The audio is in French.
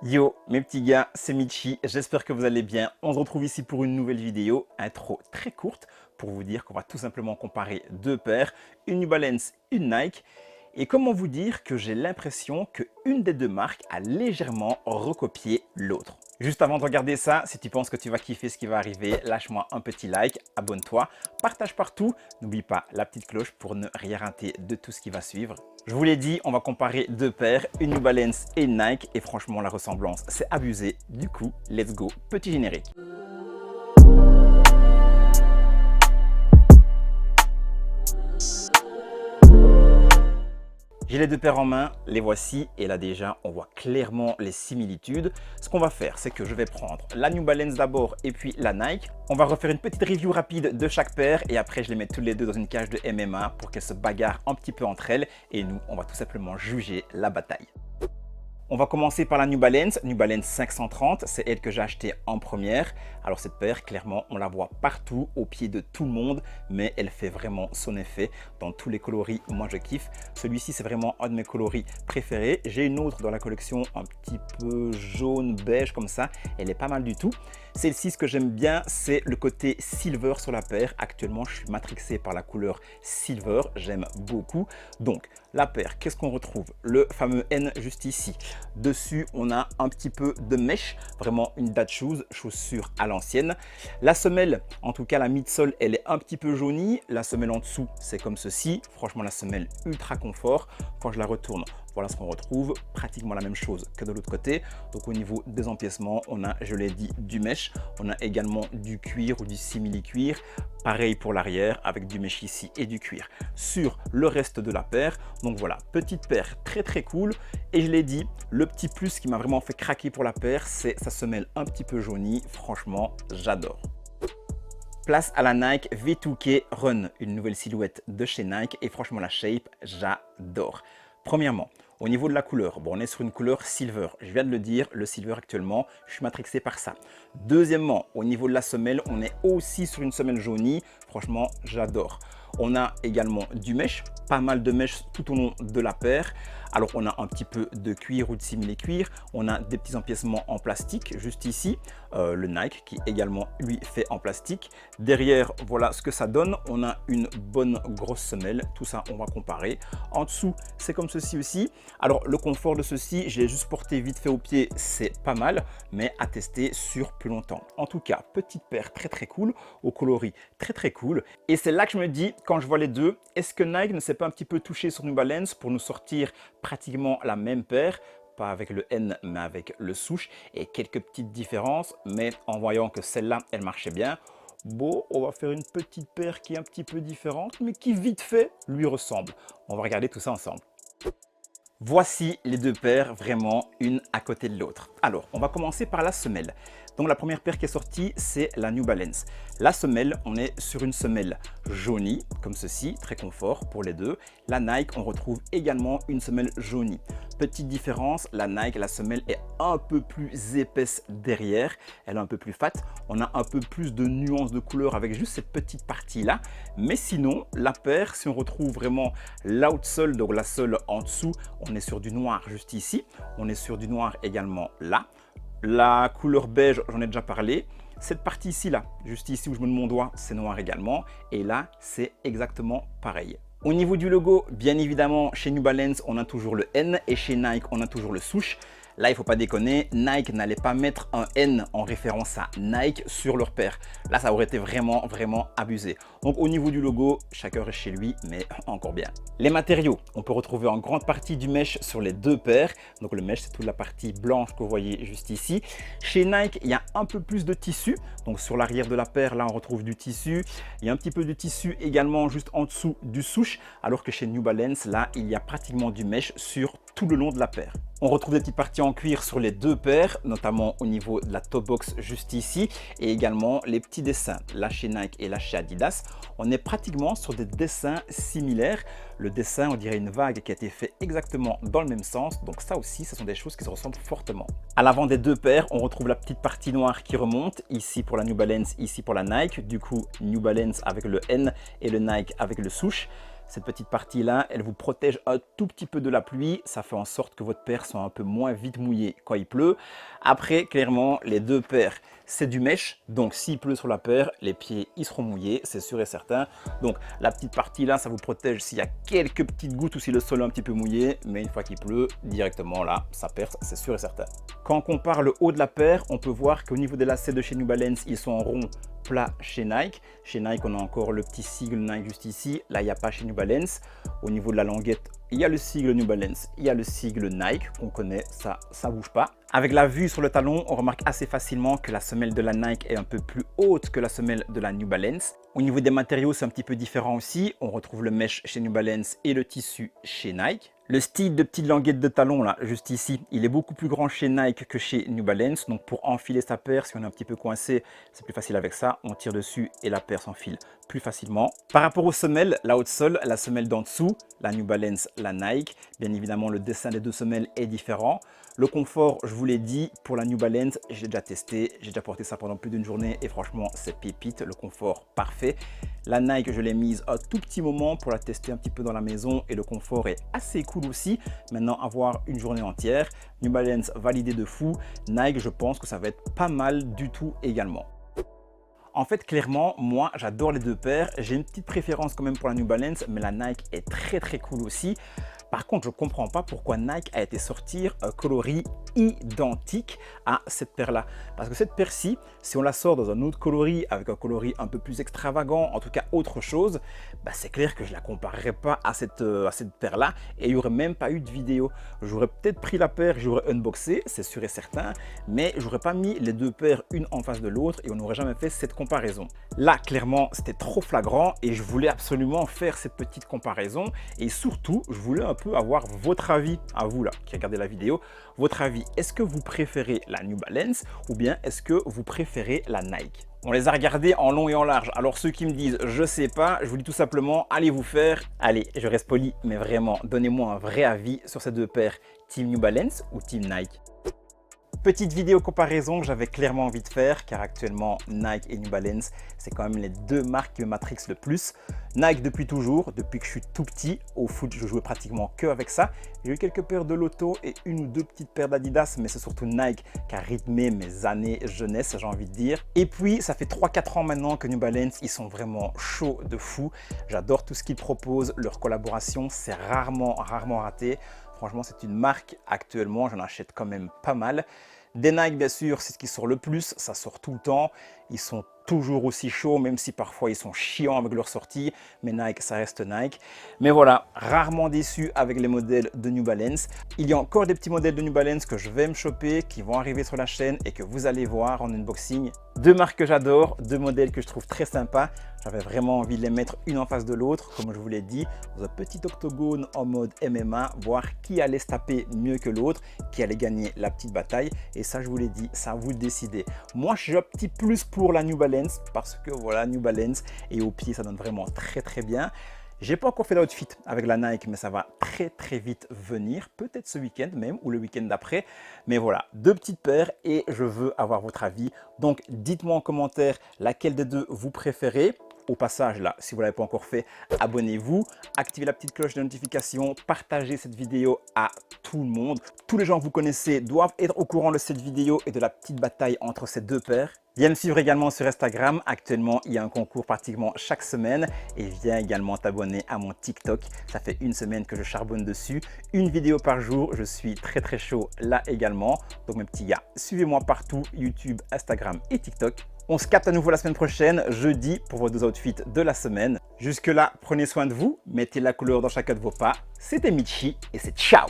Yo mes petits gars, c'est Michi, j'espère que vous allez bien. On se retrouve ici pour une nouvelle vidéo, intro très courte pour vous dire qu'on va tout simplement comparer deux paires, une New Balance, une Nike. Et comment vous dire que j'ai l'impression qu'une des deux marques a légèrement recopié l'autre. Juste avant de regarder ça, si tu penses que tu vas kiffer ce qui va arriver, lâche-moi un petit like, abonne-toi, partage partout. N'oublie pas la petite cloche pour ne rien rater de tout ce qui va suivre. Je vous l'ai dit, on va comparer deux paires, une New Balance et une Nike. Et franchement, la ressemblance, c'est abusé. Du coup, let's go, petit générique. J'ai les deux paires en main, les voici et là déjà on voit clairement les similitudes. Ce qu'on va faire, c'est que je vais prendre la New Balance d'abord et puis la Nike. On va refaire une petite review rapide de chaque paire et après je les mets toutes les deux dans une cage de MMA pour qu'elles se bagarrent un petit peu entre elles et nous on va tout simplement juger la bataille. On va commencer par la New Balance 530, c'est elle que j'ai achetée en première. Alors cette paire, clairement, on la voit partout, au pied de tout le monde, mais elle fait vraiment son effet dans tous les coloris. Moi, je kiffe. Celui-ci, c'est vraiment un de mes coloris préférés. J'ai une autre dans la collection, un petit peu jaune, beige comme ça. Elle est pas mal du tout. Celle-ci, ce que j'aime bien, c'est le côté silver sur la paire. Actuellement, je suis matrixé par la couleur silver. J'aime beaucoup. Donc, la paire, qu'est-ce qu'on retrouve? Le fameux N juste ici. Dessus, on a un petit peu de mèche, vraiment une dad shoes, chaussure à l'ancienne. La semelle, en tout cas la midsole, elle est un petit peu jaunie. La semelle en dessous, c'est comme ceci. Franchement, la semelle ultra confort. Quand je la retourne, voilà ce qu'on retrouve, pratiquement la même chose que de l'autre côté. Donc au niveau des empiècements, on a, je l'ai dit, du mesh. On a également du cuir ou du simili-cuir. Pareil pour l'arrière avec du mesh ici et du cuir sur le reste de la paire. Donc voilà, petite paire très très cool. Et je l'ai dit, le petit plus qui m'a vraiment fait craquer pour la paire, c'est sa semelle un petit peu jaunie. Franchement, j'adore. Place à la Nike V2K Run, une nouvelle silhouette de chez Nike et franchement la shape, j'adore. Premièrement, au niveau de la couleur, bon, on est sur une couleur silver. Je viens de le dire, le silver actuellement, je suis matrixé par ça. Deuxièmement, au niveau de la semelle, on est aussi sur une semelle jaunie. Franchement, j'adore. On a également du mesh, pas mal de mesh tout au long de la paire. Alors, on a un petit peu de cuir ou de simili-cuir. On a des petits empiècements en plastique juste ici. Le Nike qui également, lui, fait en plastique. Derrière, voilà ce que ça donne. On a une bonne grosse semelle. Tout ça, on va comparer. En dessous, c'est comme ceci aussi. Alors, le confort de ceci, je l'ai juste porté vite fait au pied. C'est pas mal, mais à tester sur plus longtemps. En tout cas, petite paire très très cool, au coloris très très cool. Et c'est là que je me dis, quand je vois les deux, est-ce que Nike ne s'est pas un petit peu touché sur New Balance pour nous sortir pratiquement la même paire, pas avec le N mais avec le souche et quelques petites différences, mais en voyant que celle-là elle marchait bien, bon, on va faire une petite paire qui est un petit peu différente mais qui vite fait lui ressemble. On va regarder tout ça ensemble. Voici les deux paires, vraiment une à côté de l'autre. Alors, on va commencer par la semelle. Donc la première paire qui est sortie, c'est la New Balance. La semelle, on est sur une semelle jaunie, comme ceci, très confort pour les deux. La Nike, on retrouve également une semelle jaunie. Petite différence, la Nike, la semelle est un peu plus épaisse derrière, elle est un peu plus fat. On a un peu plus de nuances de couleur avec juste cette petite partie-là. Mais sinon, la paire, si on retrouve vraiment l'outsole, donc la sole en dessous, on est sur du noir juste ici. On est sur du noir également là. La couleur beige, j'en ai déjà parlé. Cette partie ici, là, juste ici où je mets mon doigt, c'est noir également. Et là, c'est exactement pareil. Au niveau du logo, bien évidemment, chez New Balance, on a toujours le N et chez Nike, on a toujours le souche. Là, il ne faut pas déconner, Nike n'allait pas mettre un N en référence à Nike sur leur paire. Là, ça aurait été vraiment, vraiment abusé. Donc, au niveau du logo, chacun reste chez lui, mais encore bien. Les matériaux, on peut retrouver en grande partie du mesh sur les deux paires. Donc, le mesh, c'est toute la partie blanche que vous voyez juste ici. Chez Nike, il y a un peu plus de tissu. Donc, sur l'arrière de la paire, là, on retrouve du tissu. Il y a un petit peu de tissu également juste en dessous du souche. Alors que chez New Balance, là, il y a pratiquement du mesh sur tout le long de la paire. On retrouve des petites parties en cuir sur les deux paires, notamment au niveau de la top box juste ici et également les petits dessins. Là chez Nike et là chez Adidas, on est pratiquement sur des dessins similaires. Le dessin, on dirait une vague qui a été fait exactement dans le même sens. Donc ça aussi, ce sont des choses qui se ressemblent fortement. À l'avant des deux paires, on retrouve la petite partie noire qui remonte, ici pour la New Balance, ici pour la Nike. Du coup, New Balance avec le N et le Nike avec le souche. Cette petite partie-là, elle vous protège un tout petit peu de la pluie. Ça fait en sorte que votre paire soit un peu moins vite mouillée quand il pleut. Après, clairement, les deux paires, c'est du mesh. Donc, s'il pleut sur la paire, les pieds, ils seront mouillés, c'est sûr et certain. Donc, la petite partie-là, ça vous protège s'il y a quelques petites gouttes ou si le sol est un petit peu mouillé. Mais une fois qu'il pleut, directement là, ça perce, c'est sûr et certain. Quand on compare le haut de la paire, on peut voir qu'au niveau des lacets de chez New Balance, ils sont en rond plat chez Nike. Chez Nike, on a encore le petit sigle Nike juste ici. Là, il n'y a pas chez New Balance. Au niveau de la languette, il y a le sigle New Balance, il y a le sigle Nike qu'on connaît, ça ne bouge pas. Avec la vue sur le talon, on remarque assez facilement que la semelle de la Nike est un peu plus haute que la semelle de la New Balance. Au niveau des matériaux, c'est un petit peu différent aussi. On retrouve le mesh chez New Balance et le tissu chez Nike. Le style de petite languette de talon, là, juste ici, il est beaucoup plus grand chez Nike que chez New Balance. Donc, pour enfiler sa paire, si on est un petit peu coincé, c'est plus facile avec ça. On tire dessus et la paire s'enfile plus facilement. Par rapport aux semelles, la haute sole, la semelle d'en dessous, la New Balance, la Nike. Bien évidemment, le dessin des deux semelles est différent. Le confort, je vous l'ai dit, pour la New Balance, j'ai déjà testé. J'ai déjà porté ça pendant plus d'une journée et franchement, c'est pépite. Le confort, parfait. La Nike, je l'ai mise un tout petit moment pour la tester un petit peu dans la maison et le confort est assez cool aussi. Maintenant, avoir une journée entière. New Balance validé de fou. Nike, je pense que ça va être pas mal du tout également. En fait, clairement, moi, j'adore les deux paires. J'ai une petite préférence quand même pour la New Balance, mais la Nike est très cool aussi. Par contre, je ne comprends pas pourquoi Nike a été sortir un coloris identique à cette paire-là. Parce que cette paire-ci, si on la sort dans un autre coloris, avec un coloris un peu plus extravagant, en tout cas autre chose, bah c'est clair que je ne la comparerais pas à cette paire-là et il n'y aurait même pas eu de vidéo. J'aurais peut-être pris la paire, j'aurais unboxé, c'est sûr et certain, mais je n'aurais pas mis les deux paires une en face de l'autre et on n'aurait jamais fait cette comparaison. Là, clairement, c'était trop flagrant et je voulais absolument faire cette petite comparaison et surtout, je voulais un peu avoir votre avis, à vous là, qui regardez la vidéo, votre avis. Est-ce que vous préférez la New Balance ou bien est-ce que vous préférez la Nike? On les a regardés en long et en large. Alors ceux qui me disent je sais pas, je vous dis tout simplement allez vous faire. Allez, je reste poli, mais vraiment, donnez-moi un vrai avis sur ces deux paires, Team New Balance ou Team Nike. Petite vidéo comparaison que j'avais clairement envie de faire car actuellement Nike et New Balance c'est quand même les deux marques qui me matrixent le plus. Nike depuis toujours, depuis que je suis tout petit, au foot je jouais pratiquement que avec ça. J'ai eu quelques paires de Lotto et une ou deux petites paires d'Adidas, mais c'est surtout Nike qui a rythmé mes années jeunesse, j'ai envie de dire. Et puis ça fait 3-4 ans maintenant que New Balance, ils sont vraiment chauds de fou. J'adore tout ce qu'ils proposent, leur collaboration c'est rarement raté. Franchement, c'est une marque actuellement, j'en achète quand même pas mal. Des Nike, bien sûr, c'est ce qui sort le plus, ça sort tout le temps. Ils sont toujours aussi chauds, même si parfois ils sont chiants avec leur sortie. Mais Nike, ça reste Nike. Mais voilà, rarement déçu avec les modèles de New Balance. Il y a encore des petits modèles de New Balance que je vais me choper, qui vont arriver sur la chaîne et que vous allez voir en unboxing. Deux marques que j'adore, deux modèles que je trouve très sympas. J'avais vraiment envie de les mettre une en face de l'autre, comme je vous l'ai dit, dans un petit octogone en mode MMA, voir qui allait se taper mieux que l'autre, qui allait gagner la petite bataille. Et ça, je vous l'ai dit, ça vous décidez. Moi, je suis un petit plus pour la New Balance, parce que voilà, New Balance, et au pied, ça donne vraiment très bien. J'ai pas encore fait d'outfit avec la Nike, mais ça va très vite venir, peut-être ce week-end même ou le week-end d'après. Mais voilà, deux petites paires et je veux avoir votre avis. Donc dites-moi en commentaire laquelle des deux vous préférez. Au passage là, si vous ne l'avez pas encore fait, abonnez-vous, activez la petite cloche de notification, partagez cette vidéo à tout le monde. Tous les gens que vous connaissez doivent être au courant de cette vidéo et de la petite bataille entre ces deux paires. Viens me suivre également sur Instagram. Actuellement, il y a un concours pratiquement chaque semaine. Et viens également t'abonner à mon TikTok. Ça fait une semaine que je charbonne dessus. Une vidéo par jour. Je suis très chaud là également. Donc mes petits gars, suivez-moi partout, YouTube, Instagram et TikTok. On se capte à nouveau la semaine prochaine, jeudi, pour vos deux outfits de la semaine. Jusque là, prenez soin de vous. Mettez la couleur dans chacun de vos pas. C'était Michi et c'est ciao!